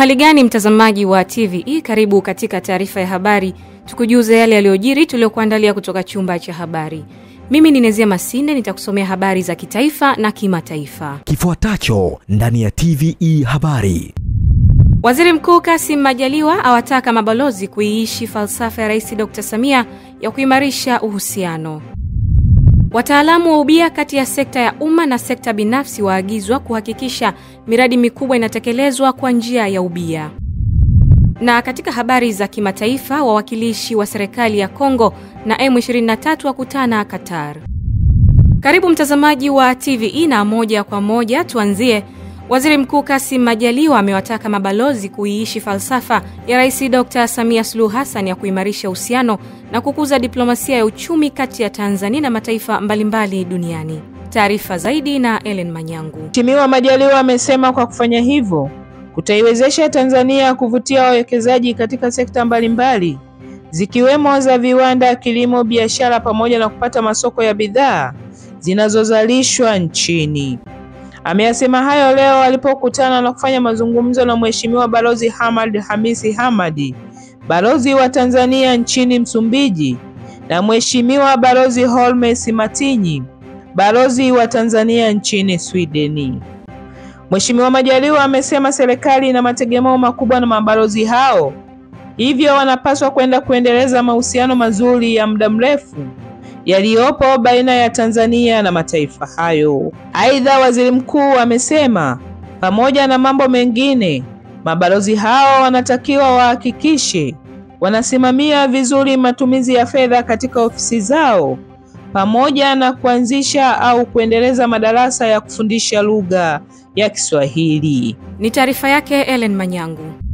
Uhali gani mtazamaji wa TVE, karibu katika taarifa ya habari. Tukujuze yale yaliyojiri tuliokuandalia kutoka chumba cha habari. Mimi ni Nezia Masinde, nitakusomea habari za kitaifa na kimataifa. Kifuatacho ndani ya TVE habari. Waziri Mkuu Kassim Majaliwa awataka mabalozi kuiishi falsafa ya Rais Dr. Samia ya kuimarisha uhusiano. Wataalamu wa ubia kati ya sekta ya umma na sekta binafsi waagizwa kuhakikisha miradi mikubwa inatekelezwa kwa njia ya ubia. Na katika habari za kimataifa, wawakilishi wa serikali ya Kongo na M23 wakutana Qatar. Karibu mtazamaji wa TVE, na moja kwa moja tuanzie. Waziri Mkuu Kassim Majaliwa amewataka mabalozi kuiishi falsafa ya Rais Dr. Samia Suluhu Hassan ya kuimarisha uhusiano na kukuza diplomasia ya uchumi kati ya Tanzania na mataifa mbalimbali duniani. Taarifa zaidi na Ellen Manyangu. Mheshimiwa Majaliwa amesema kwa kufanya hivyo kutaiwezesha Tanzania kuvutia wawekezaji katika sekta mbalimbali zikiwemo za viwanda, kilimo, biashara pamoja na kupata masoko ya bidhaa zinazozalishwa nchini. Ameyasema hayo leo alipokutana na kufanya mazungumzo na Mheshimiwa Balozi Hamad Hamisi Hamadi, balozi wa Tanzania nchini Msumbiji, na Mheshimiwa Balozi Holmes Matinyi, balozi wa Tanzania nchini Sweden. Mheshimiwa Majaliwa amesema serikali ina mategemeo makubwa na mabalozi hao, hivyo wanapaswa kuendeleza mahusiano mazuri ya muda mrefu yaliyopo baina ya Tanzania na mataifa hayo. Aidha, waziri mkuu amesema pamoja na mambo mengine, mabalozi hao wanatakiwa wahakikishe wanasimamia vizuri matumizi ya fedha katika ofisi zao pamoja na kuanzisha au kuendeleza madarasa ya kufundisha lugha ya Kiswahili. Ni taarifa yake Ellen Manyangu.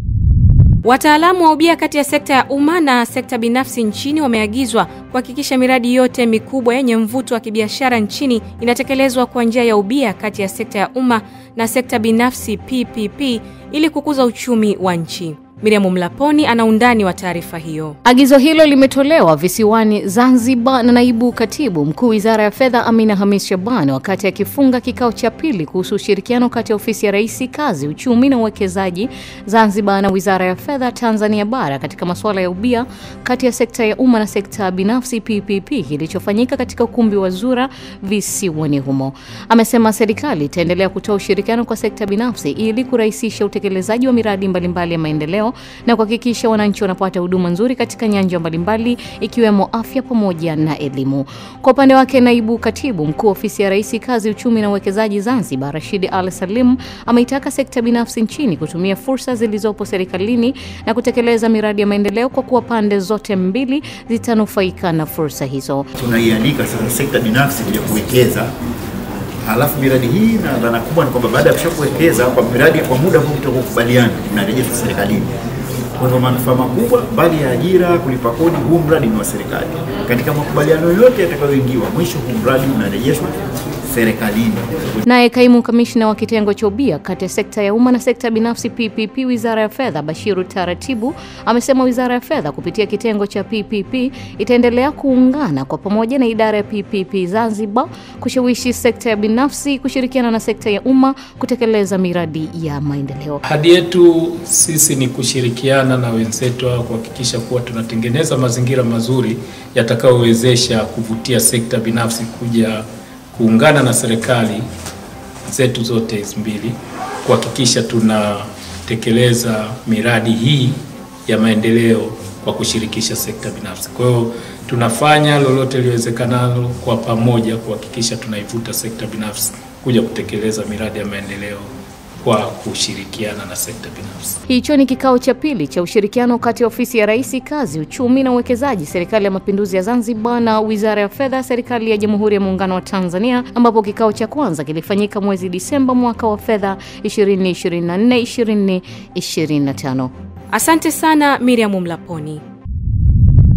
Wataalamu wa ubia kati ya sekta ya umma na sekta binafsi nchini wameagizwa kuhakikisha miradi yote mikubwa yenye mvuto wa kibiashara nchini inatekelezwa kwa njia ya ubia kati ya sekta ya umma na sekta binafsi PPP ili kukuza uchumi wa nchi. Miriam Mlaponi ana undani wa taarifa hiyo. Agizo hilo limetolewa visiwani Zanzibar na naibu katibu mkuu Wizara ya Fedha Amina Hamis Shabani wakati akifunga kikao cha pili kuhusu ushirikiano kati ya Ofisi ya Rais Kazi, Uchumi na Uwekezaji Zanzibar na Wizara ya Fedha Tanzania Bara katika masuala ya ubia kati ya sekta ya umma na sekta binafsi PPP kilichofanyika katika ukumbi wa Zura visiwani humo. Amesema serikali itaendelea kutoa ushirikiano kwa sekta binafsi ili kurahisisha utekelezaji wa miradi mbalimbali ya maendeleo na kuhakikisha wananchi wanapata huduma nzuri katika nyanja mbalimbali ikiwemo afya pamoja na elimu. Kwa upande wake, naibu katibu mkuu Ofisi ya Rais Kazi, Uchumi na Uwekezaji Zanzibar Rashid Ali Salim ameitaka sekta binafsi nchini kutumia fursa zilizopo serikalini na kutekeleza miradi ya maendeleo kwa kuwa pande zote mbili zitanufaika na fursa hizo. Tunaialika sasa sekta binafsi kuja kuwekeza. Halafu miradi hii na dhana kubwa ni kwamba baada ya kuwekeza kwa miradi kwa muda huu tutakubaliana tunarejeshwa serikalini. Kwa hivyo manufaa makubwa bali ya ajira, kulipa kodi, huu mradi ni wa serikali. Katika makubaliano yote yatakayoingiwa, mwisho huu mradi unarejeshwa serikalini. Naye kaimu kamishna wa kitengo cha ubia kati ya sekta ya umma na sekta binafsi PPP Wizara ya Fedha Bashiru Taratibu amesema Wizara ya Fedha kupitia kitengo cha PPP itaendelea kuungana kwa pamoja na idara ya PPP Zanzibar kushawishi sekta ya binafsi kushirikiana na sekta ya umma kutekeleza miradi ya maendeleo. Hadi yetu sisi ni kushirikiana na wenzetu kuhakikisha kuwa tunatengeneza mazingira mazuri yatakayowezesha kuvutia sekta binafsi kuja kuungana na serikali zetu zote mbili kuhakikisha tunatekeleza miradi hii ya maendeleo kwa kushirikisha sekta binafsi. Kwa hiyo tunafanya lolote liwezekanalo kwa pamoja kuhakikisha tunaivuta sekta binafsi kuja kutekeleza miradi ya maendeleo kwa kushirikiana na sekta binafsi. Hicho ni kikao cha pili cha ushirikiano kati ya Ofisi ya Rais Kazi, Uchumi na Uwekezaji Serikali ya Mapinduzi ya Zanzibar na Wizara ya Fedha Serikali ya Jamhuri ya Muungano wa Tanzania, ambapo kikao cha kwanza kilifanyika mwezi Disemba mwaka wa fedha 2024-2025. Asante sana Miriam Mlaponi.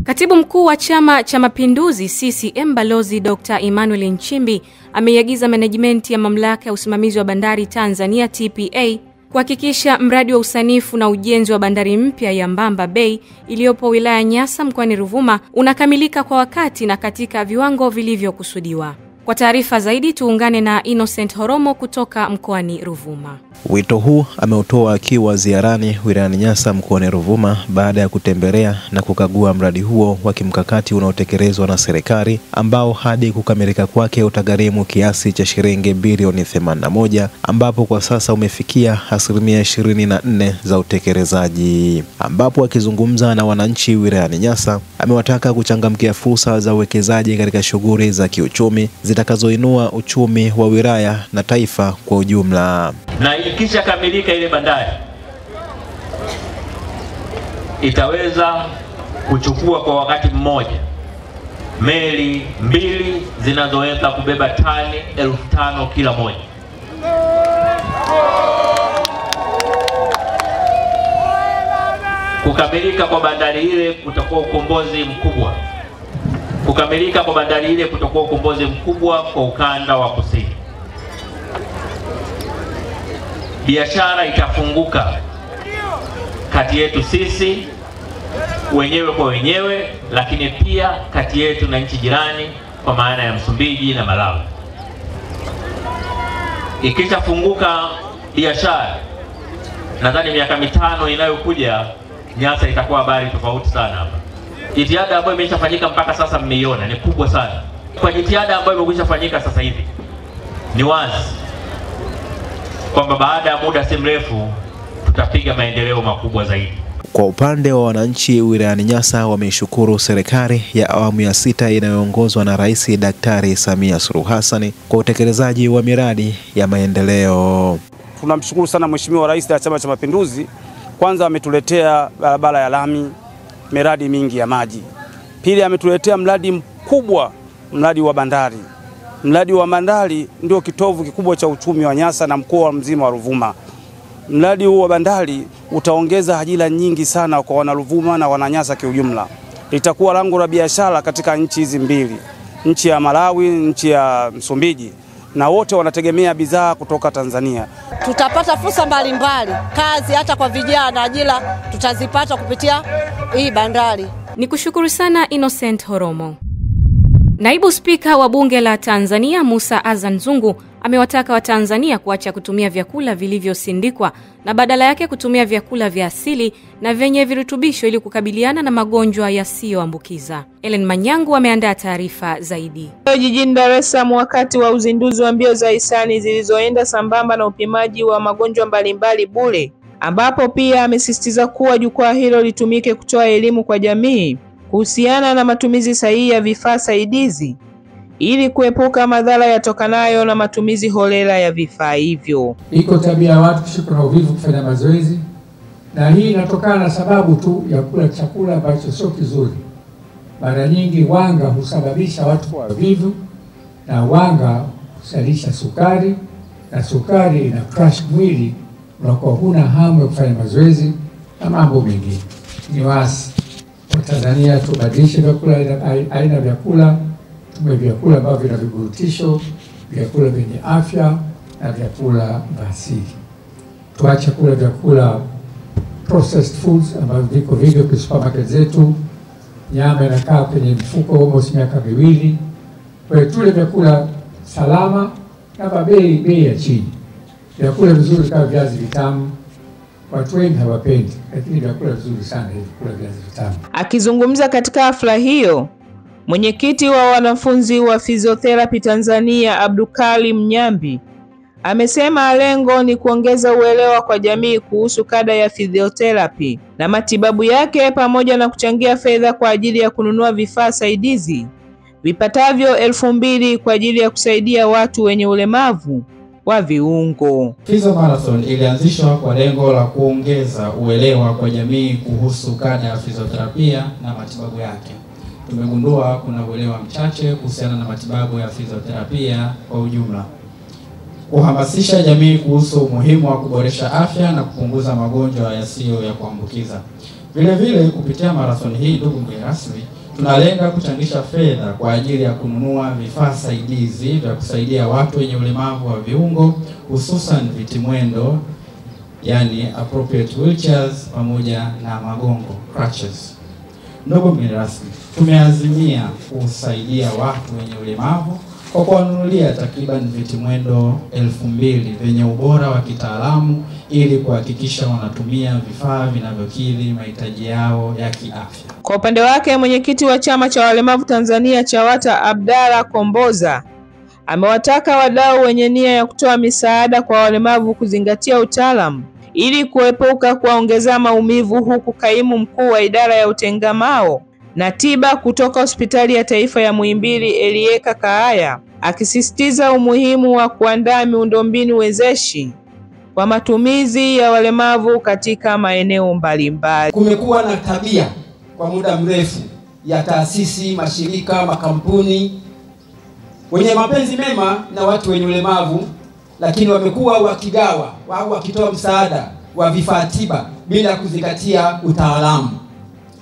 Katibu mkuu wa Chama cha Mapinduzi CCM Balozi Dr. Emmanuel Nchimbi ameiagiza management ya Mamlaka ya Usimamizi wa Bandari Tanzania TPA kuhakikisha mradi wa usanifu na ujenzi wa bandari mpya ya Mbamba Bay iliyopo wilaya Nyasa mkoani Ruvuma unakamilika kwa wakati na katika viwango vilivyokusudiwa. Kwa taarifa zaidi tuungane na Innocent Horomo kutoka mkoani Ruvuma. Wito huu ameutoa akiwa ziarani wilayani Nyasa mkoani Ruvuma baada ya kutembelea na kukagua mradi huo wa kimkakati unaotekelezwa na serikali ambao hadi kukamilika kwake utagharimu kiasi cha shilingi bilioni 81 ambapo kwa sasa umefikia 24% za utekelezaji. Ambapo akizungumza na wananchi wilayani Nyasa amewataka kuchangamkia fursa za uwekezaji katika shughuli za kiuchumi zitakazoinua uchumi wa wilaya na taifa kwa ujumla. Na ikisha kamilika ile bandari itaweza kuchukua kwa wakati mmoja meli 2 zinazoweza kubeba tani 5,000 kila moja. Kukamilika kwa bandari ile kutakuwa ukombozi mkubwa. Kukamilika kwa bandari ile kutakuwa ukombozi mkubwa kwa ukanda wa kusini. Biashara itafunguka kati yetu sisi wenyewe kwa wenyewe, lakini pia kati yetu na nchi jirani kwa maana ya Msumbiji na Malawi. Ikishafunguka biashara, nadhani miaka 5 inayokuja Nyasa itakuwa habari tofauti sana hapa. Jitihada ambayo imeshafanyika mpaka sasa mmeiona ni kubwa sana. Kwa jitihada ambayo imeshafanyika sasa hivi ni wazi kwamba baada ya muda si mrefu tutapiga maendeleo makubwa zaidi. Kwa upande wa wananchi wilayani Nyasa wameishukuru serikali ya awamu ya 6 inayoongozwa na Rais Daktari Samia Suluhu Hassan kwa utekelezaji wa miradi ya maendeleo. Tunamshukuru sana Mheshimiwa Rais wa Chama cha Mapinduzi. Kwanza ametuletea barabara ya lami, miradi mingi ya maji. Pili ametuletea mradi mkubwa, mradi wa bandari. Mradi wa bandari ndio kitovu kikubwa cha uchumi wa Nyasa na mkoa mzima wa Ruvuma. Mradi huu wa bandari utaongeza ajira nyingi sana kwa wana Ruvuma na wana Nyasa kiujumla. Litakuwa lango la biashara katika nchi hizi mbili, nchi ya Malawi, nchi ya Msumbiji, na wote wanategemea bidhaa kutoka Tanzania. Tutapata fursa mbalimbali, kazi hata kwa vijana, ajira tutazipata kupitia hii bandari. Nikushukuru sana Innocent Horomo. Naibu Spika wa Bunge la Tanzania Musa Azan Zungu amewataka Watanzania kuacha kutumia vyakula vilivyosindikwa na badala yake kutumia vyakula vya asili na vyenye virutubisho ili kukabiliana na magonjwa yasiyoambukiza. Ellen Manyangu ameandaa taarifa zaidi. Jijini Dar es Salaam wakati wa uzinduzi wa mbio za hisani zilizoenda sambamba na upimaji wa magonjwa mbalimbali bure, ambapo pia amesisitiza kuwa jukwaa hilo litumike kutoa elimu kwa jamii kuhusiana na matumizi sahihi ya vifaa saidizi ili kuepuka madhara yatokanayo na matumizi holela ya vifaa hivyo. Iko tabia ya watu kushikwa na uvivu kufanya mazoezi, na hii inatokana na sababu tu ya kula chakula ambacho sio kizuri. Mara nyingi wanga husababisha watu kuwa wavivu, na wanga husalisha sukari, na sukari ina crash mwili, unakuwa huna hamu ya kufanya mazoezi na mambo mengine. Ni wasi kwa Tanzania tubadilishe vyakula, aina vyakula, tume vyakula ambavyo vina virutubishi, vyakula vyenye afya na vyakula vya asili. Tuache kula vyakula processed foods ambavyo viko vivyo kwa supermarket zetu. Nyama inakaa kwenye mfuko almost miaka 2. Kwa hiyo tule vyakula salama na bei ya chini. Vyakula vizuri kama viazi vitamu, watu wengi hawapendi, lakini vyakula vizuri sana hivi kula viazi vitamu. Akizungumza katika hafla hiyo, mwenyekiti wa wanafunzi wa Physiotherapy Tanzania Abdulkarim Nyambi amesema lengo ni kuongeza uelewa kwa jamii kuhusu kada ya physiotherapy na matibabu yake pamoja na kuchangia fedha kwa ajili ya kununua vifaa saidizi vipatavyo 2,000 kwa ajili ya kusaidia watu wenye ulemavu wa viungo. Physio Marathon ilianzishwa kwa lengo la kuongeza uelewa kwa jamii kuhusu kada ya fizioterapia na matibabu yake. Tumegundua kuna uelewa mchache kuhusiana na matibabu ya fizioterapia kwa ujumla. Kuhamasisha jamii kuhusu umuhimu wa kuboresha afya na kupunguza magonjwa yasiyo ya kuambukiza. Vile vile kupitia marathon hii, ndugu mgeni rasmi, tunalenga kuchangisha fedha kwa ajili ya kununua vifaa saidizi vya kusaidia watu wenye ulemavu wa viungo, hususan vitimwendo, yani appropriate wheelchairs pamoja na magongo, crutches. Ndugu mgeni rasmi, tumeazimia kusaidia watu wenye ulemavu kwa kuwanunulia takriban viti mwendo 2000 vyenye ubora wa kitaalamu ili kuhakikisha wanatumia vifaa vinavyokidhi mahitaji yao ya kiafya. Kwa upande wake, mwenyekiti wa chama cha walemavu Tanzania CHAWATA Abdalla Komboza amewataka wadau wenye nia ya kutoa misaada kwa walemavu kuzingatia utaalamu ili kuepuka kuongeza maumivu, huku kaimu mkuu wa idara ya utengamao na tiba kutoka Hospitali ya Taifa ya Muhimbili Elieka Kaaya akisisitiza umuhimu wa kuandaa miundombinu wezeshi kwa matumizi ya walemavu katika maeneo mbalimbali. Kumekuwa na tabia kwa muda mrefu ya taasisi, mashirika, makampuni wenye mapenzi mema na watu wenye ulemavu, lakini wamekuwa wakigawa au wakitoa msaada wa vifaa tiba bila kuzingatia utaalamu.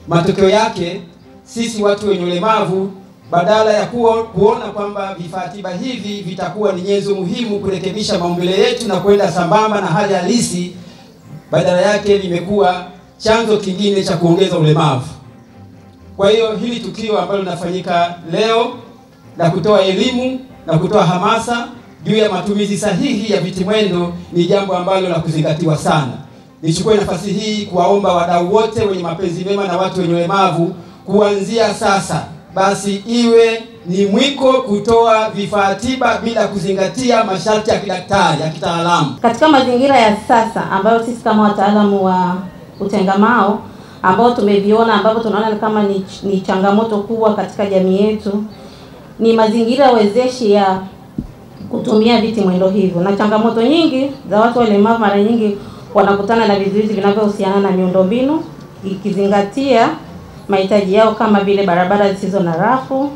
Matokeo yake sisi watu wenye ulemavu, badala ya kuona kwamba vifaa tiba hivi vitakuwa ni nyenzo muhimu kurekebisha maumbile yetu na kwenda sambamba na hali halisi, badala yake vimekuwa chanzo kingine cha kuongeza ulemavu. Kwa hiyo hili tukio ambalo linafanyika leo la kutoa elimu na kutoa hamasa juu ya matumizi sahihi ya viti mwendo ni jambo ambalo la kuzingatiwa sana. Nichukue nafasi hii kuwaomba wadau wote wenye mapenzi mema na watu wenye ulemavu, kuanzia sasa basi iwe ni mwiko kutoa vifaa tiba bila kuzingatia masharti ya kidaktari ya kitaalamu. Katika mazingira ya sasa ambayo sisi kama wataalamu wa utengamao ambao tumeviona, ambapo tunaona kama ni changamoto kubwa katika jamii yetu, ni mazingira wezeshi ya kutumia viti mwendo hivyo. Na changamoto nyingi za watu walemavu mara nyingi wanakutana na vizuizi vinavyohusiana na miundombinu, ikizingatia mahitaji yao kama vile barabara zisizo na rafu,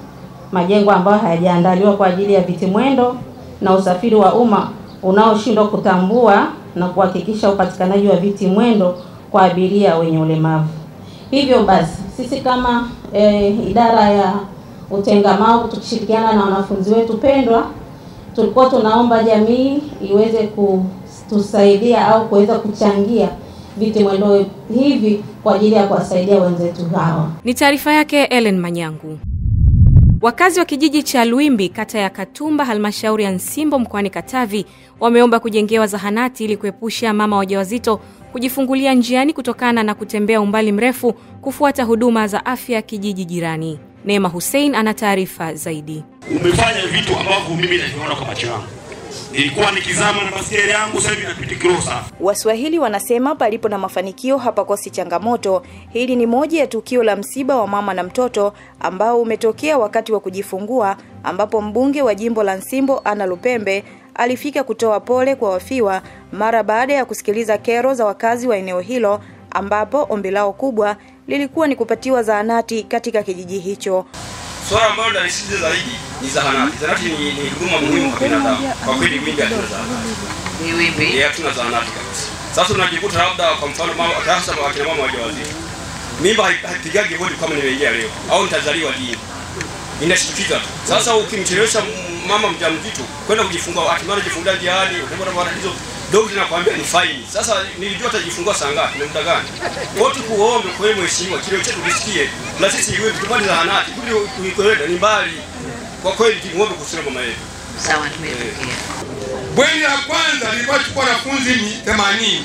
majengo ambayo hayajaandaliwa kwa ajili ya viti mwendo, na usafiri wa umma unaoshindwa kutambua na kuhakikisha upatikanaji wa viti mwendo kwa abiria wenye ulemavu. Hivyo basi sisi kama idara ya utengamao tukishirikiana na wanafunzi wetu pendwa, tulikuwa tunaomba jamii iweze kutusaidia au kuweza kuchangia viti mwendo hivi kwa ajili ya kuwasaidia wenzetu hawa. Ni taarifa yake Ellen Manyangu. Wakazi wa kijiji cha Luimbi, kata ya Katumba, halmashauri ya Nsimbo, mkoani Katavi, wameomba kujengewa zahanati ili kuepusha mama wajawazito kujifungulia njiani kutokana na kutembea umbali mrefu kufuata huduma za afya kijiji jirani. Neema Hussein ana taarifa zaidi. Umefanya vitu ambavyo mimi naviona kwa macho yangu. Nilikuwa nikizama na basikeli yangu, sasa hivi napita kilosa. Waswahili wanasema palipo na mafanikio hapakosi changamoto. Hili ni moja ya tukio la msiba wa mama na mtoto ambao umetokea wakati wa kujifungua, ambapo mbunge wa jimbo la Nsimbo Anna Lupembe alifika kutoa pole kwa wafiwa mara baada ya kusikiliza kero za wakazi wa eneo hilo, ambapo ombi lao kubwa lilikuwa ni kupatiwa zahanati katika kijiji hicho. Swala ambalo linasisitiza zaidi ni zahanati. Zahanati ni huduma muhimu kwa binadamu. Kwa kweli Luimbi hatuna zahanati. Ni Luimbi? Hatuna zahanati kabisa. Sasa tunajikuta labda kwa mfano mama hasa wakina mama wajawazito, mimba haipigagi hodi kama nimeingia leo au nitazaliwa lini. Inashtukiza tu. Sasa ukimchelewesha mama mjamzito kwenda kujifungua, hatimaye kujifungua njiani, unaona matatizo, daktari anakuambia ni faini. Sasa nilijua atajifungua saa ngapi na muda gani. Wote kuombe kwa mheshimiwa kile chetu kisikie. Na sisi iwe tupate zahanati, kuli kuelekea ni mbali. Kwa kweli tuombe kusema mama yetu. Sawa, tumepokea. Bweni la kwanza lilikuwa chukua wanafunzi 80.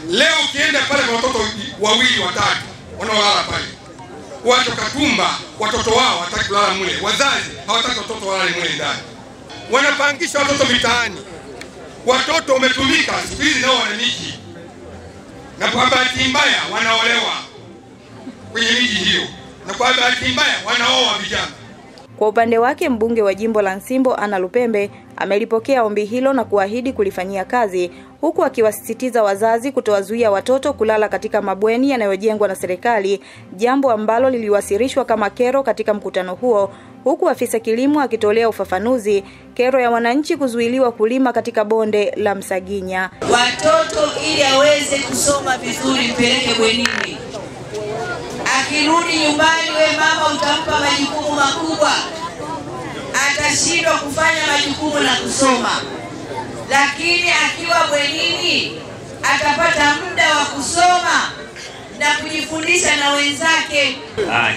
Leo ukienda pale kwa watoto wawili watatu wanaolala pale. Watu Katumba watoto wao hataki kulala mule. Wazazi hawataki watoto walale mule ndani. Wanapangisha watoto mitaani. Watoto umetumika siku hizi nao wananiji. Na kwa bahati mbaya wanaolewa kwenye miji hiyo. Na kwa bahati mbaya wanaoa vijana. Kwa upande wake mbunge wa jimbo la Nsimbo Anna Lupembe amelipokea ombi hilo na kuahidi kulifanyia kazi, huku akiwasisitiza wazazi kutowazuia watoto kulala katika mabweni yanayojengwa na serikali, jambo ambalo liliwasilishwa kama kero katika mkutano huo, huku afisa kilimo akitolea ufafanuzi kero ya wananchi kuzuiliwa kulima katika bonde la Msaginya. Watoto ili aweze kusoma vizuri mpeleke bwenini. Akirudi nyumbani we mama utampa majukumu makubwa, atashindwa kufanya majukumu na kusoma. Lakini akiwa bwenini atapata muda wa kusoma na kujifundisha na wenzake.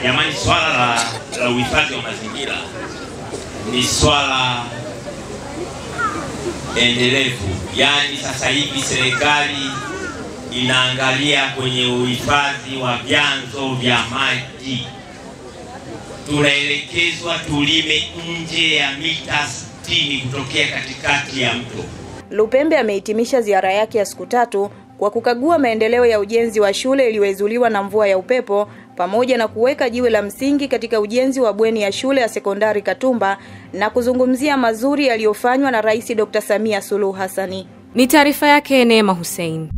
Jamani, swala la uhifadhi wa mazingira ni swala endelevu. Yaani sasa hivi serikali inaangalia kwenye uhifadhi wa vyanzo vya maji. Tunaelekezwa tulime nje ya mita 60 kutokea katikati ya mto. Lupembe amehitimisha ziara yake ya siku 3 kwa kukagua maendeleo ya ujenzi wa shule iliyozuiliwa na mvua ya upepo pamoja na kuweka jiwe la msingi katika ujenzi wa bweni ya shule ya sekondari Katumba na kuzungumzia mazuri yaliyofanywa na Rais Dr. Samia Suluhu Hassani. Ni taarifa yake Neema Hussein.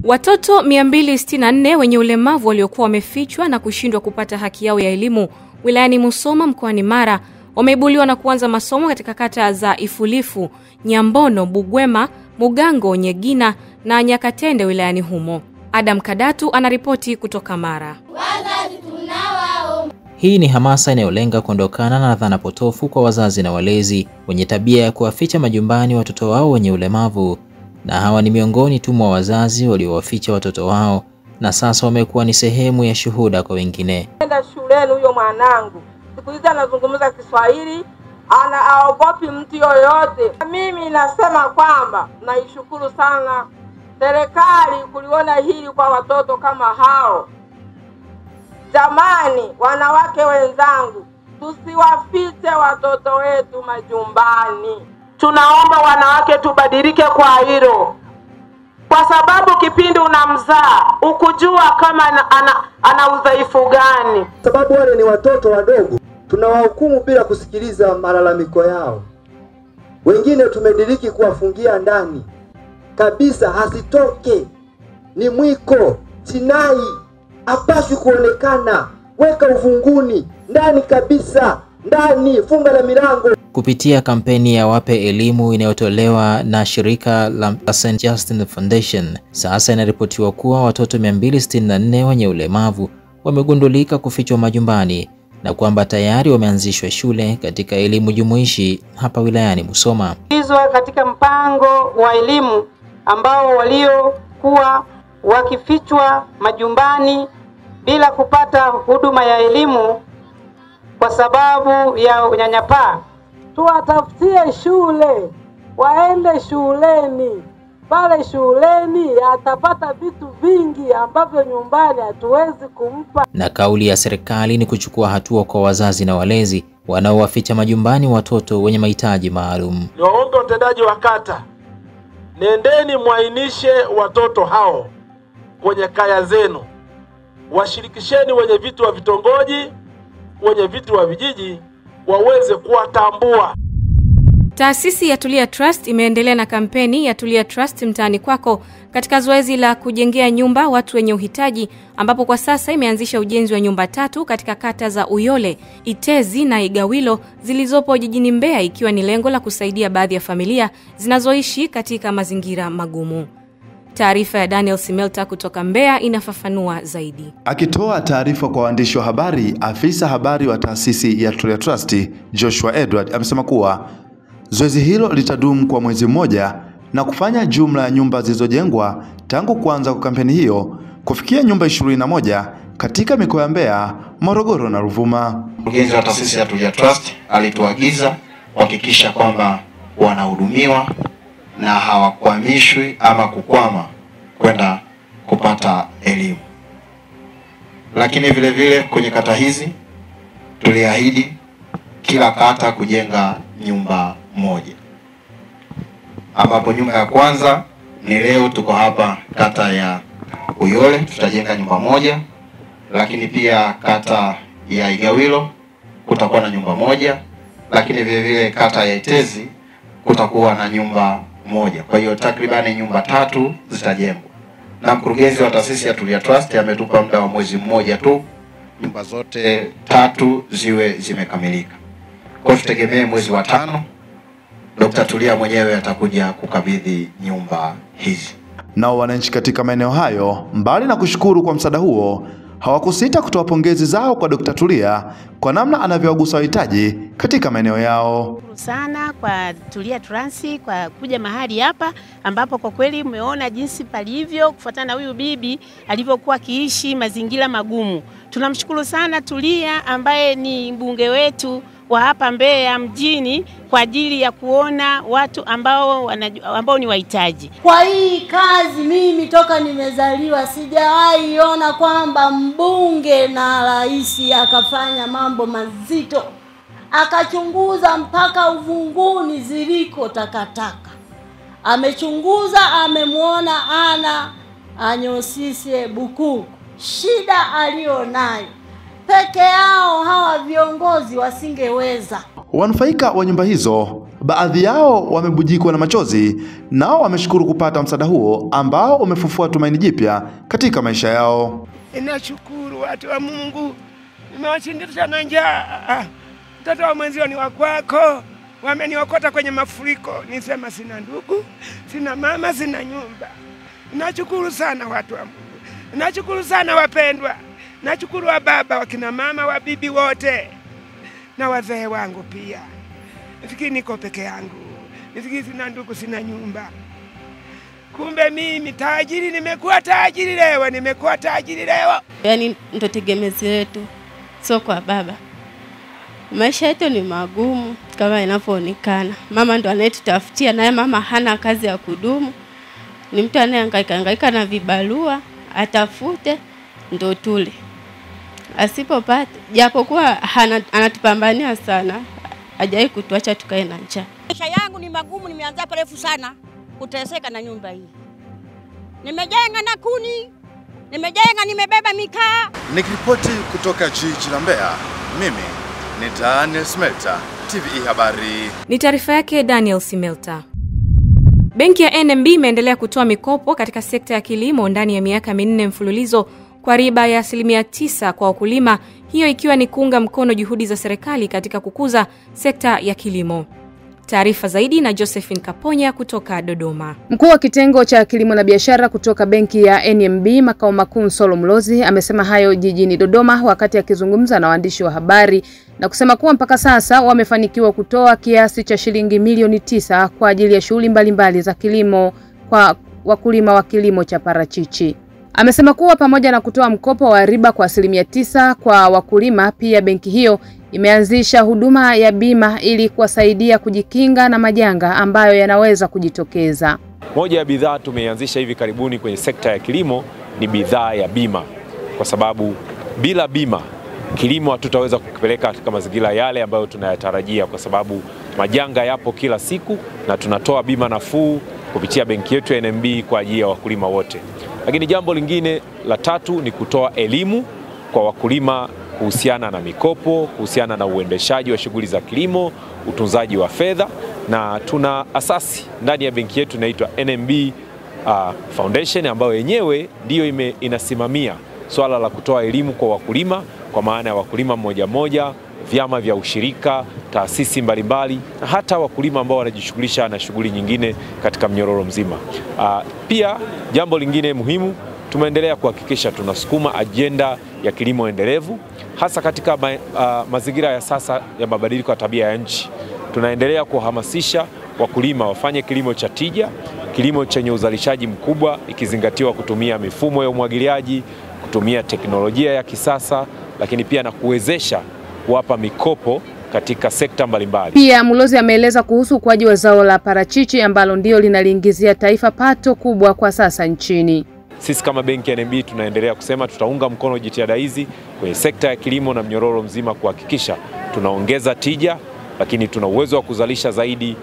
Watoto 264 wenye ulemavu waliokuwa wamefichwa na kushindwa kupata haki yao ya elimu wilayani Musoma mkoani Mara wameibuliwa na kuanza masomo katika kata za Ifulifu, Nyambono, Bugwema, Mugango, Nyegina na Nyakatende wilayani humo. Adam Kadatu anaripoti kutoka Mara. Hii ni hamasa inayolenga kuondokana na dhana potofu kwa wazazi na walezi wenye tabia ya kuwaficha majumbani watoto wao wenye ulemavu. Na hawa ni miongoni tu mwa wazazi waliowaficha watoto wao na sasa wamekuwa ni sehemu ya shuhuda kwa wengine. Nenda shuleni huyo mwanangu. Siku hizi anazungumza Kiswahili, haogopi mtu yoyote. Mimi nasema kwamba naishukuru sana serikali kuliona hili kwa watoto kama hao. Jamani, wanawake wenzangu, tusiwafiche watoto wetu majumbani. Tunaomba wanawake tubadilike kwa hilo. Kwa sababu kipindi unamzaa ukujua kama ana udhaifu gani. Sababu wale ni watoto wadogo, tunawahukumu bila kusikiliza malalamiko yao. Wengine tumediriki kuwafungia ndani kabisa, hasitoke. Ni mwiko, sinai, hapaswi kuonekana. Weka uvunguni, ndani kabisa, ndani, funga la milango. Kupitia kampeni ya Wape Elimu inayotolewa na shirika la St. Justin Foundation, sasa inaripotiwa kuwa watoto 264 wenye ulemavu wamegundulika kufichwa majumbani na kwamba tayari wameanzishwa shule katika elimu jumuishi hapa wilayani Musoma. Katika mpango wa elimu ambao waliokuwa wakifichwa majumbani bila kupata huduma ya elimu kwa sababu ya unyanyapaa, tuwatafutie shule, waende shuleni. Pale shuleni atapata vitu vingi ambavyo nyumbani hatuwezi kumpa. Na kauli ya serikali ni kuchukua hatua kwa wazazi na walezi wanaowaficha majumbani watoto wenye mahitaji maalum. Niwaombe watendaji wa kata, nendeni muainishe watoto hao kwenye kaya zenu. Washirikisheni wenye vitu wa vitongoji, wenye vitu wa vijiji waweze kuwatambua. Taasisi ya Tulia Trust imeendelea na kampeni ya Tulia Trust mtaani kwako katika zoezi la kujengea nyumba watu wenye uhitaji, ambapo kwa sasa imeanzisha ujenzi wa nyumba 3 katika kata za Uyole, Itezi na Igawilo zilizopo jijini Mbeya, ikiwa ni lengo la kusaidia baadhi ya familia zinazoishi katika mazingira magumu. Taarifa ya Daniel Simelta kutoka Mbeya inafafanua zaidi. Akitoa taarifa kwa waandishi wa habari, afisa habari wa taasisi ya Tulia Trust Joshua Edward amesema kuwa zoezi hilo litadumu kwa mwezi mmoja na kufanya jumla ya nyumba zilizojengwa tangu kuanza kwa kampeni hiyo kufikia nyumba 21 katika mikoa ya Mbeya, Morogoro na Ruvuma. Mkurugenzi wa taasisi ya Tulia Trust alituagiza kuhakikisha kwamba wanahudumiwa na hawakwamishwi ama kukwama kwenda kupata elimu. Lakini vile vile kwenye kata hizi tuliahidi kila kata kujenga nyumba moja, ambapo nyumba ya kwanza ni leo tuko hapa kata ya Uyole, tutajenga nyumba moja. Lakini pia kata ya Igawilo kutakuwa na nyumba moja, lakini vile vile kata ya Itezi kutakuwa na nyumba moja. Kwa hiyo takribani nyumba 3 zitajengwa. Na mkurugenzi wa taasisi ya Tulia Trust ametupa muda wa mwezi mmoja tu nyumba zote 3 ziwe zimekamilika. Kwa tutegemee mwezi wa 5 Dr. Tulia mwenyewe atakuja kukabidhi nyumba hizi. Nao wananchi katika maeneo hayo, mbali na kushukuru kwa msaada huo, hawakusita kutoa pongezi zao kwa Dr. Tulia kwa namna anavyowagusa wahitaji katika maeneo yao. Sana kwa Tulia Trust kwa kuja mahali hapa ambapo kwa kweli umeona jinsi palivyo kufuatana na huyu bibi alivyokuwa kiishi mazingira magumu. Tunamshukuru sana Tulia ambaye ni mbunge wetu wa hapa Mbeya mjini kwa ajili ya kuona watu ambao ni wahitaji. Kwa hii kazi mimi toka nimezaliwa sijawahi ona kwamba mbunge na rais akafanya mambo mazito. Akachunguza mpaka uvunguni ziliko takataka. Amechunguza, amemwona ana Anyosise Bukuku. Shida alionayo peke yao hawa viongozi wasingeweza. Wanufaika wa nyumba hizo, baadhi yao wamebujikwa na machozi, nao wameshukuru kupata msaada huo ambao umefufua tumaini jipya katika maisha yao. Ninashukuru watu wa Mungu, nimewashindisha na njaa. Mtoto wa mwenzio ni wa kwako, wameniokota kwenye mafuriko. Nisema sina ndugu, sina mama, sina nyumba. Ninashukuru sana watu wa Mungu. Ninashukuru sana wapendwa. Ninashukuru wa baba, wakina mama, wa bibi wote. Na wazee wangu pia. Nifikiri niko peke yangu. Nifikiri sina ndugu, sina nyumba. Kumbe mimi tajiri, nimekuwa tajiri leo. Yaani ndo tegemezi letu. Sio kwa baba. Maisha yetu ni magumu kama inavyoonekana. Mama ndo anayetutafutia, naye mama hana kazi ya kudumu. Ni mtu anayehangaika na vibarua, atafute ndo tule. Asipopata, japokuwa anatupambania sana, hajai kutuacha tukae na njaa. Maisha yangu ni magumu, nimeanza parefu sana kuteseka na nyumba hii. Nimejenga na kuni, nimebeba mikaa. Nikiripoti kutoka jiji la Mbeya, mimi ni Daniel Smelta, TVE Habari. Ni taarifa yake Daniel Smelta. Benki ya NMB imeendelea kutoa mikopo katika sekta ya kilimo ndani ya miaka 4 mfululizo kwa riba ya 9% kwa wakulima, hiyo ikiwa ni kuunga mkono juhudi za serikali katika kukuza sekta ya kilimo. Taarifa zaidi na Josephine Kaponya kutoka Dodoma. Mkuu wa kitengo cha kilimo na biashara kutoka benki ya NMB makao makuu Nsolo Mlozi amesema hayo jijini Dodoma wakati akizungumza na waandishi wa habari na kusema kuwa mpaka sasa wamefanikiwa kutoa kiasi cha shilingi milioni 9 kwa ajili ya shughuli mbalimbali za kilimo kwa wakulima wa kilimo cha parachichi. Amesema kuwa pamoja na kutoa mkopo wa riba kwa 9% kwa wakulima, pia benki hiyo imeanzisha huduma ya bima ili kuwasaidia kujikinga na majanga ambayo yanaweza kujitokeza. Moja ya bidhaa tumeanzisha hivi karibuni kwenye sekta ya kilimo ni bidhaa ya bima, kwa sababu bila bima kilimo hatutaweza kukipeleka katika mazingira yale ambayo tunayatarajia, kwa sababu majanga yapo kila siku, na tunatoa bima nafuu kupitia benki yetu ya NMB kwa ajili ya wakulima wote. Lakini jambo lingine la tatu ni kutoa elimu kwa wakulima kuhusiana na mikopo, kuhusiana na uendeshaji wa shughuli za kilimo, utunzaji wa fedha, na tuna asasi ndani ya benki yetu inaitwa NMB Foundation ambayo yenyewe ndio inasimamia swala la kutoa elimu kwa wakulima, kwa maana ya wakulima mmoja, vyama vya ushirika, taasisi mbalimbali na hata wakulima ambao wanajishughulisha na shughuli nyingine katika mnyororo mzima. Pia jambo lingine muhimu, tumeendelea kuhakikisha tunasukuma ajenda ya kilimo endelevu hasa katika mazingira ya sasa ya mabadiliko ya tabia ya nchi. Tunaendelea kuhamasisha wakulima wafanye kilimo cha tija, kilimo chenye uzalishaji mkubwa ikizingatiwa kutumia mifumo ya umwagiliaji, kutumia teknolojia ya kisasa, lakini pia na kuwezesha kuwapa mikopo katika sekta mbalimbali. Pia Mlozi ameeleza kuhusu ukuaji wa zao la parachichi ambalo ndio linaliingizia taifa pato kubwa kwa sasa nchini. Sisi kama benki ya NMB tunaendelea kusema tutaunga mkono jitihada hizi kwenye sekta ya kilimo na mnyororo mzima kuhakikisha tunaongeza tija, lakini tuna uwezo wa kuzalisha zaidi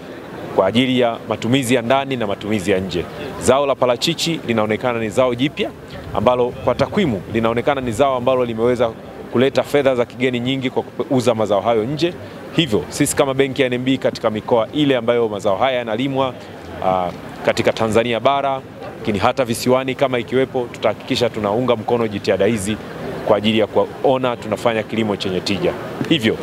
kwa ajili ya matumizi ya ndani na matumizi ya nje. Zao la parachichi linaonekana ni zao jipya ambalo kwa takwimu linaonekana ni zao ambalo limeweza kuleta fedha za kigeni nyingi kwa kuuza mazao hayo nje. Hivyo sisi kama benki ya NMB katika mikoa ile ambayo mazao haya yanalimwa katika Tanzania bara, lakini hata visiwani kama ikiwepo, tutahakikisha tunaunga mkono jitihada hizi kwa ajili ya kuona tunafanya kilimo chenye tija. Hivyo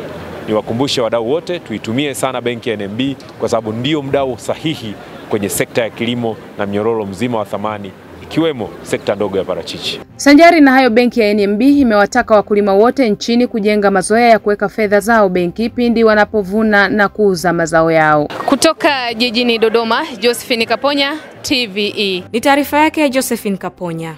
niwakumbushe wadau wote tuitumie sana benki ya NMB kwa sababu ndio mdau sahihi kwenye sekta ya kilimo na mnyororo mzima wa thamani, ikiwemo sekta ndogo ya parachichi. Sanjari na hayo, benki ya NMB imewataka wakulima wote nchini kujenga mazoea ya kuweka fedha zao benki pindi wanapovuna na kuuza mazao yao. Kutoka jijini Dodoma, Josephine Kaponya, TVE. Ni taarifa yake Josephine Kaponya.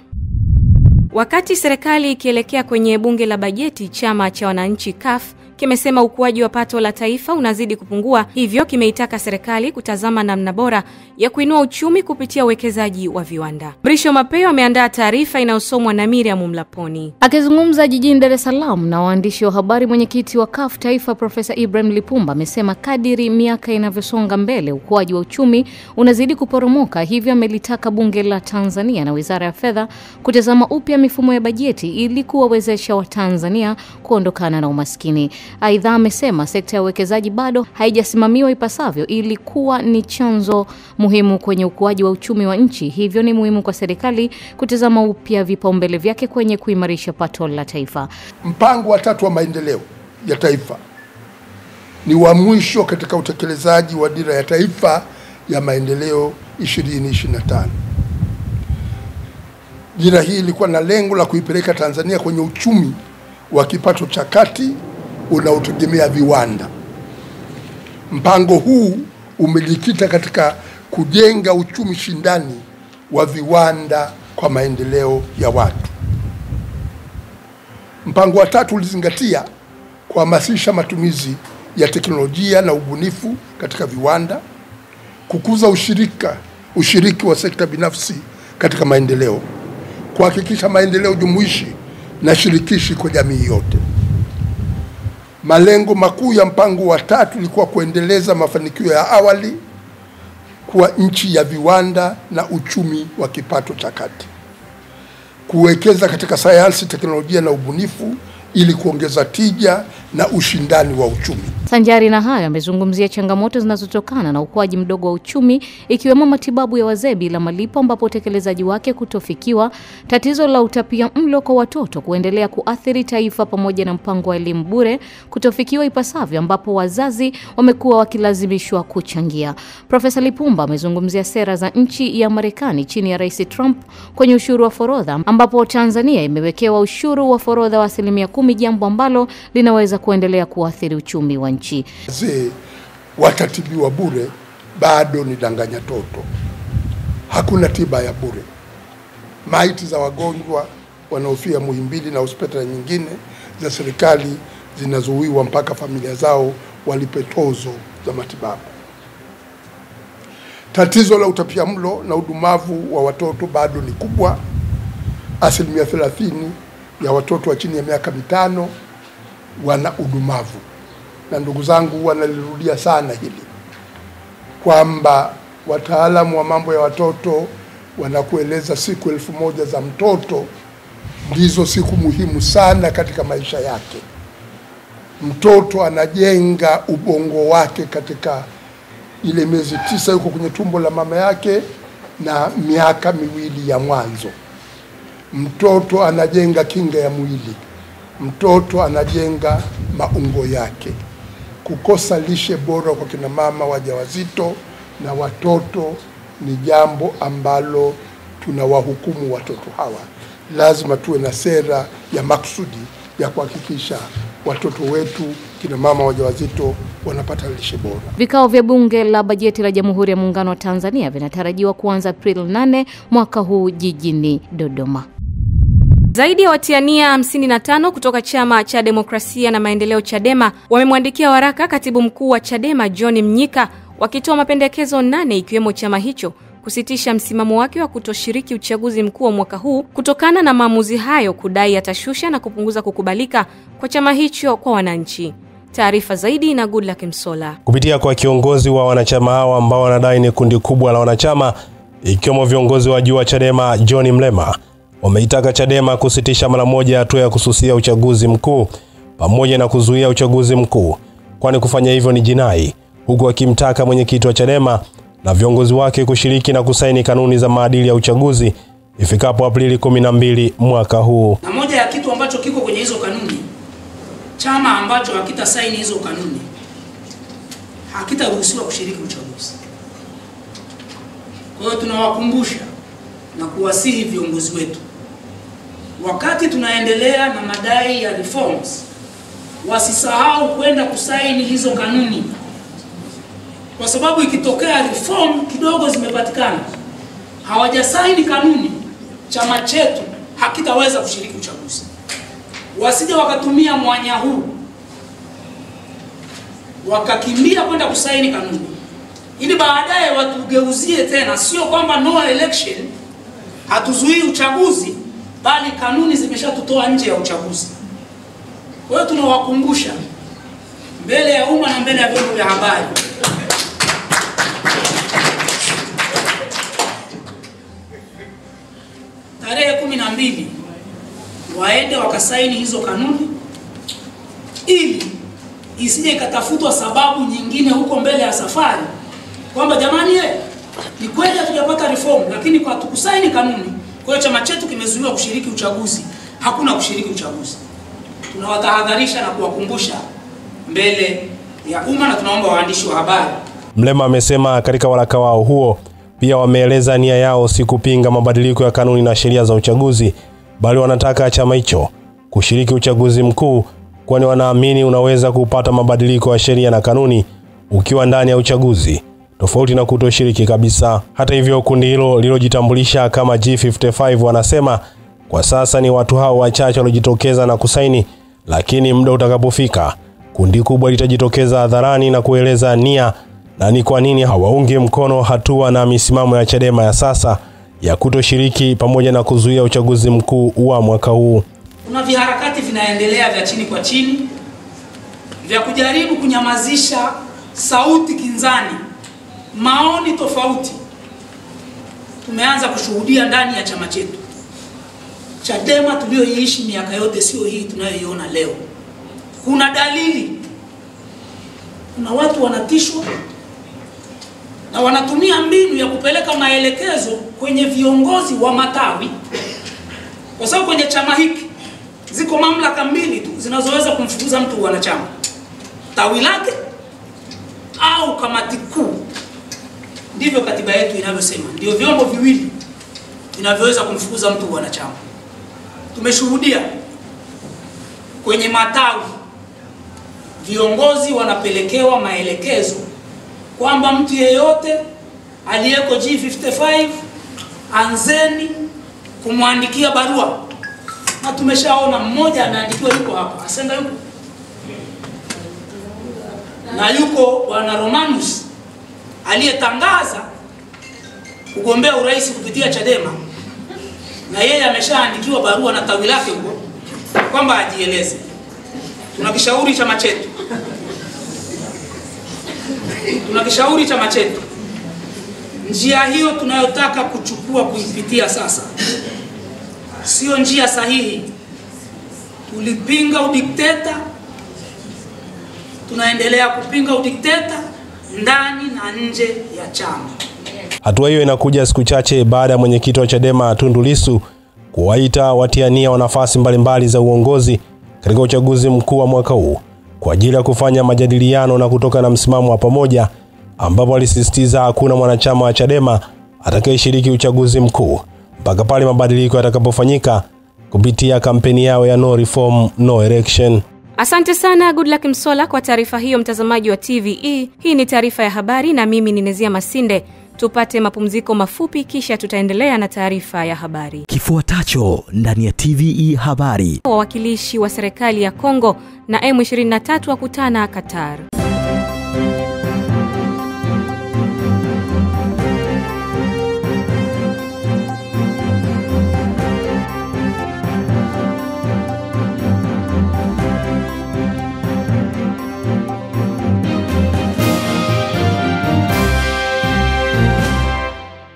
Wakati serikali ikielekea kwenye bunge la bajeti, chama cha wananchi CUF kimesema ukuaji wa pato la taifa unazidi kupungua, hivyo kimeitaka serikali kutazama namna bora ya kuinua uchumi kupitia uwekezaji wa viwanda. Mrisho Mapeo ameandaa taarifa inayosomwa na Miriam Mlaponi. Akizungumza jijini Dar es Salaam na waandishi wa habari, mwenyekiti wa CUF Taifa Profesa Ibrahim Lipumba amesema kadiri miaka inavyosonga mbele ukuaji wa uchumi unazidi kuporomoka, hivyo amelitaka bunge la Tanzania na Wizara ya Fedha kutazama upya mifumo ya bajeti ili kuwawezesha Watanzania kuondokana na umaskini. Aidha amesema sekta ya uwekezaji bado haijasimamiwa ipasavyo ili kuwa ni chanzo muhimu kwenye ukuaji wa uchumi wa nchi, hivyo ni muhimu kwa serikali kutazama upya vipaumbele vyake kwenye kuimarisha pato la taifa. Mpango wa 3 wa maendeleo ya taifa ni wa mwisho katika utekelezaji wa dira ya taifa ya maendeleo 2025. Dira hii ilikuwa na lengo la kuipeleka Tanzania kwenye uchumi wa kipato cha kati unaotegemea viwanda. Mpango huu umejikita katika kujenga uchumi shindani wa viwanda kwa maendeleo ya watu. Mpango wa 3 ulizingatia kuhamasisha matumizi ya teknolojia na ubunifu katika viwanda, kukuza ushiriki wa sekta binafsi katika maendeleo, kuhakikisha maendeleo jumuishi na shirikishi kwa jamii yote. Malengo makuu ya mpango wa 3 ilikuwa kuendeleza mafanikio ya awali kuwa nchi ya viwanda na uchumi wa kipato cha kati, kuwekeza katika sayansi, teknolojia na ubunifu ili kuongeza tija na ushindani wa uchumi. Sanjari na hayo amezungumzia changamoto zinazotokana na ukuaji mdogo wa uchumi, ikiwemo matibabu ya wazee bila malipo ambapo utekelezaji wake kutofikiwa, tatizo la utapia mlo kwa watoto kuendelea kuathiri taifa, pamoja na mpango wa elimu bure kutofikiwa ipasavyo ambapo wazazi wamekuwa wakilazimishwa kuchangia. Profesa Lipumba amezungumzia sera za nchi ya Marekani chini ya Rais Trump kwenye ushuru wa forodha, ambapo Tanzania imewekewa ushuru wa forodha wa 10%, jambo ambalo linaweza kuendelea kuathiri uchumi wa nchi. Wazee watatibiwa bure bado ni danganya toto. Hakuna tiba ya bure. Maiti za wagonjwa wanaofia Muhimbili na hospitali nyingine za serikali zinazuiwa mpaka familia zao walipe tozo za matibabu. Tatizo la utapiamlo na udumavu wa watoto bado ni kubwa. 30% ya watoto wa chini ya miaka 5 wana udumavu. Na ndugu zangu, wanalirudia sana hili kwamba wataalamu wa mambo ya watoto wanakueleza siku 1000 za mtoto ndizo siku muhimu sana katika maisha yake. Mtoto anajenga ubongo wake katika ile miezi 9 yuko kwenye tumbo la mama yake na miaka 2 ya mwanzo. Mtoto anajenga kinga ya mwili. Mtoto anajenga maungo yake. Kukosa lishe bora kwa kina mama wajawazito na watoto ni jambo ambalo tunawahukumu watoto hawa. Lazima tuwe na sera ya maksudi ya kuhakikisha watoto wetu, kina mama wajawazito, wanapata lishe bora. Vikao vya bunge la bajeti la Jamhuri ya Muungano wa Tanzania vinatarajiwa kuanza Aprili 8 mwaka huu jijini Dodoma. Zaidi ya watiania 55 kutoka Chama cha Demokrasia na Maendeleo Chadema wamemwandikia waraka Katibu Mkuu wa Chadema John Mnyika wakitoa mapendekezo 8 ikiwemo chama hicho kusitisha msimamo wake wa kutoshiriki uchaguzi mkuu wa mwaka huu kutokana na maamuzi hayo kudai yatashusha na kupunguza kukubalika kwa chama hicho kwa wananchi. Taarifa zaidi na Goodluck Msola. Kupitia kwa kiongozi wa wanachama hao ambao wanadai ni kundi kubwa la wanachama ikiwemo viongozi wa juu wa Chadema John Mlema, wameitaka Chadema kusitisha mara moja hatua ya kususia uchaguzi mkuu pamoja na kuzuia uchaguzi mkuu, kwani kufanya hivyo ni jinai, huku akimtaka mwenyekiti wa Chadema na viongozi wake kushiriki na kusaini kanuni za maadili ya uchaguzi ifikapo Aprili 12 mwaka huu. Na moja ya kitu ambacho kiko kwenye hizo kanuni, chama ambacho hakitasaini hizo kanuni hakitaruhusiwa kushiriki uchaguzi. Kwa hiyo tunawakumbusha na kuwasihi viongozi wetu, wakati tunaendelea na madai ya reforms, wasisahau kwenda kusaini hizo kanuni, kwa sababu ikitokea reform kidogo zimepatikana hawajasaini kanuni, chama chetu hakitaweza kushiriki uchaguzi. Wasije wakatumia mwanya huu wakakimbia kwenda kusaini kanuni, ili baadaye watugeuzie tena. Sio kwamba no election, hatuzuii uchaguzi, bali kanuni zimeshatutoa nje ya uchaguzi. Kwa hiyo tunawakumbusha mbele ya umma na mbele ya vyombo vya habari, tarehe 12 waende wakasaini hizo kanuni, ili isije ikatafutwa sababu nyingine huko mbele ya safari kwamba jamani, ni kweli hatujapata reform, lakini kwa tukusaini kanuni, kwa hiyo chama chetu kimezuiwa kushiriki uchaguzi. Hakuna kushiriki uchaguzi. Tunawatahadharisha na kuwakumbusha mbele ya umma, na tunaomba waandishi wa habari. Mlema amesema katika waraka wao huo pia wameeleza nia yao si kupinga mabadiliko ya kanuni na sheria za uchaguzi, bali wanataka chama hicho kushiriki uchaguzi mkuu, kwani wanaamini unaweza kupata mabadiliko ya sheria na kanuni ukiwa ndani ya uchaguzi, tofauti na kutoshiriki kabisa. Hata hivyo, kundi hilo lilojitambulisha kama G55 wanasema kwa sasa ni watu hao wachache waliojitokeza na kusaini, lakini muda utakapofika kundi kubwa litajitokeza hadharani na kueleza nia na ni kwa nini hawaungi mkono hatua na misimamo ya Chadema ya sasa ya kutoshiriki pamoja na kuzuia uchaguzi mkuu wa mwaka huu. Kuna viharakati vinaendelea vya chini kwa chini vya kujaribu kunyamazisha sauti kinzani, maoni tofauti. Tumeanza kushuhudia ndani ya chama chetu. Chadema tuliyoiishi miaka yote sio hii tunayoiona leo. Kuna dalili, kuna watu wanatishwa na wanatumia mbinu ya kupeleka maelekezo kwenye viongozi wa matawi, kwa sababu kwenye chama hiki ziko mamlaka mbili tu zinazoweza kumfukuza mtu wanachama: tawi lake au kamati kuu. Ndivyo katiba yetu inavyosema, ndio vyombo viwili vinavyoweza kumfukuza mtu wanachama. Tumeshuhudia kwenye matawi viongozi wanapelekewa maelekezo kwamba mtu yeyote aliyeko G55 anzeni kumwandikia barua, na tumeshaona mmoja ameandikiwa, yuko hapa Asenga yuko, na yuko bwana Romanus aliyetangaza kugombea urais kupitia Chadema, na yeye ameshaandikiwa barua na tawi lake huko kwamba ajieleze. Tunakishauri chama chetu njia hiyo tunayotaka kuchukua kuipitia sasa sio njia sahihi. Tulipinga udikteta, tunaendelea kupinga udikteta ndani na nje ya chama. Hatua hiyo inakuja siku chache baada ya mwenyekiti wa Chadema Tundu Lissu kuwaita watiania wa nafasi mbalimbali za uongozi katika uchaguzi mkuu wa mwaka huu kwa ajili ya kufanya majadiliano na kutoka na msimamo wa pamoja, ambapo alisisitiza hakuna mwanachama wa Chadema atakayeshiriki uchaguzi mkuu mpaka pale mabadiliko yatakapofanyika kupitia kampeni yao ya No Reform No Election. Asante sana Goodluck Msola kwa taarifa hiyo, mtazamaji wa TVE. Hii ni taarifa ya habari na mimi ni Nezia Masinde. Tupate mapumziko mafupi kisha tutaendelea na taarifa ya habari. Kifuatacho ndani ya TVE habari. Wawakilishi wa serikali ya Kongo na M23 wakutana Qatar.